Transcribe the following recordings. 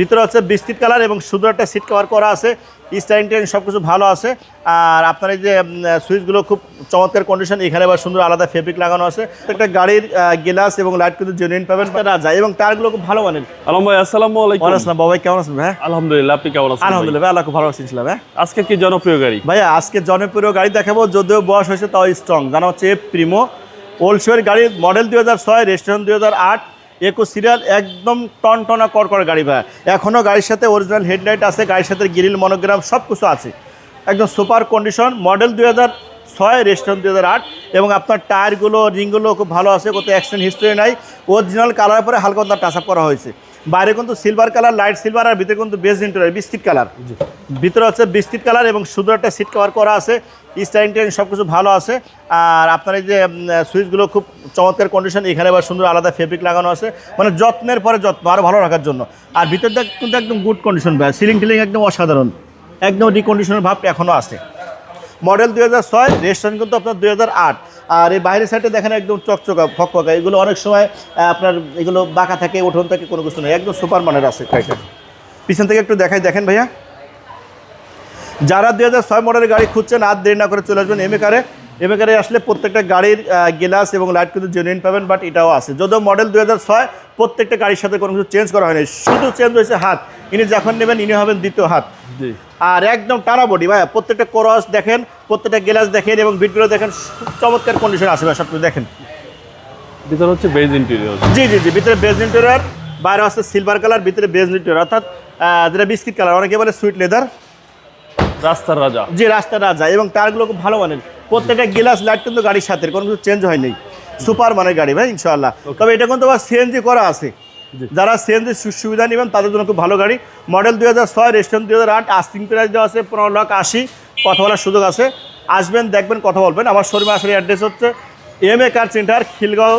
ভিতরে হচ্ছে biscuit colour এবং সুন্দর একটা সিট কভার করা আছে। স্টাইলিং টেন সব কিছু ভালো আছে। আর আপনার এই যে সুইচগুলো খুব চমৎকার কন্ডিশন, এখানে আবার সুন্দর আলাদা ফেব্রিক লাগানো আছে। একটা গাড়ির গ্লাস এবং লাইট কিন্তু জেনুইন পাবেন রাজা, এবং টায়ারগুলো খুব ভালো মানের। আলম ভাই আসসালামু আলাইকুম। ওয়ালাইকুম আসসালাম বাবা, কেমন আছেন ভাই? আলহামদুলিল্লাহ, আপনি কেমন আছেন? আলহামদুলিল্লাহ ভাই, আল্লাহ খুব ভালো আছেন ভাই। আজকে কি জনপ্রিয় গাড়ি? ভাইয়া আজকে জনপ্রিয় গাড়ি দেখাবো, যদিও বয়স হয়েছে তাও স্ট্রং। জানা হচ্ছে প্রিমো ওল্ড শোয়ের গাড়ি, মডেল 2006, রেজিস্ট্রেশন 2008, 21 সিরিয়াল, একদম টনটনা কড়কড়া গাড়ি ভাই। এখনও গাড়ির সাথে অরিজিনাল হেডলাইট আছে, গাড়ির সাথে গ্রিল মনোগ্রাম সব কিছু আছে, একদম সুপার কন্ডিশন। মডেল 2006, রেজিস্ট্রেশন 2008, এবং আপনার টায়ারগুলো রিংগুলো খুব ভালো আছে, কত অ্যাক্সিডেন্ট হিস্ট্রি নাই। অরিজিনাল কালার পরে হালকা টাচ আপ করা হয়েছে। বাইরে কিন্তু সিলভার কালার, লাইট সিলভার, আর ভিতরে কিন্তু বেজ ইন্টেরিয়র বিস্কিট কালার। ভিতরে হচ্ছে বিস্কিট কালার এবং সুন্দর একটা সিট কভার করা আছে। স্টাইলিং টেন সব কিছু ভালো আছে। আর আপনার এই যে সুইচগুলো খুব চমৎকার কন্ডিশন, এখানে আবার সুন্দর আলাদা ফেব্রিক লাগানো আছে, মানে যত্নের পরে যত্ন, আরও ভালো রাখার জন্য। আর ভিতরটা কিন্তু একদম গুড কন্ডিশন ভাই, সিলিং টিলিং একদম অসাধারণ, একদম রিকন্ডিশনের ভাবটা এখনও আছে। মডেল 2006, রেজিস্ট্রেশন কিন্তু আপনার 2008। আর এই বাইরের সাইডে দেখেন একদম চকচকা ফকফকা, এগুলো অনেক সময় আপনার এগুলো বাঁকা থাকে, উঠোন থাকে, কোনো কিছু নেই, একদম সুপার মানের আছে গাড়িটা। পিছন থেকে একটু দেখাই, দেখেন ভাইয়া। যারা 2006 মডেলের গাড়ি খুঁজছেন আর দেরি না করে চলে আসবেন এমএকারে আসলে প্রত্যেকটা গাড়ির গ্লাস এবং লাইট কিন্তু জেনুইন পাবেন, বাট এটাও আছে। যদিও মডেল 2006, প্রত্যেকটা গাড়ির সাথে কোনো কিছু চেঞ্জ করা হয়নি, শুধু চেঞ্জ হয়েছে হাত। ইনি যখন নেবেন ইনি হবেন দ্বিতীয় হাত। আর একদম টানা বডি ভাই, প্রত্যেকটা ক্রস দেখেন, প্রত্যেকটা গ্লাস দেখেন, এবং বিটগুলো দেখেন, চমৎকার কন্ডিশন আছে ভাই, সব কিছু দেখেন। ভিতরে হচ্ছে বেজ ইন্টেরিয়র। জি, ভিতরে বেজ ইন্টেরিয়র, বাইরে আছে সিলভার কালার, ভিতরে বেজ ইন্টেরিয়র, অর্থাৎ যেটা বিস্কিট কালার, অনেকে বলে সুইট লেদার। রাস্তার রাজা। জি, রাস্তার রাজা, এবং টায়ারগুলো খুব ভালো মানের। প্রত্যেকটা গ্লাস লাইট কিন্তু গাড়ির সাথে, কোনো কিছু চেঞ্জ হয় নাই, সুপার মানের গাড়ি ভাই ইনশাআল্লাহ। তবে এটা কিন্তু আবার সিএনজি করা আছে, যারা সিএনজি সুবিধা নেবেন তাদের জন্য খুব ভালো গাড়ি। মডেল 2006, রেজিস্ট্রেশন 2008, আস্কিং প্রাইস দেওয়া আছে 15,80,000, কথা বলার সুযোগ আছে। আসবেন, দেখবেন, কথা বলবেন। আমার শোরুমে আসলে অ্যাড্রেস হচ্ছে M A car centre, Khilgaon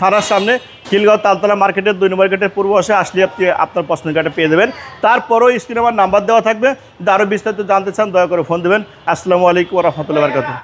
থানার সামনে, খিলগাঁও তালতলা মার্কেটের 2 নম্বর গেটের পূর্ব পাশে আসলে আপনি আপনার পছন্দের গাড়িটা পেয়ে যাবেন। তারপরেও স্ক্রিনে আমার নাম্বার দেওয়া থাকবে, আরও বিস্তারিত জানতে চান দয়া করে ফোন দেবেন। আসসালামু আলাইকুম ওয়া রাহমাতুল্লাহি ওয়া বারাকাতুহু।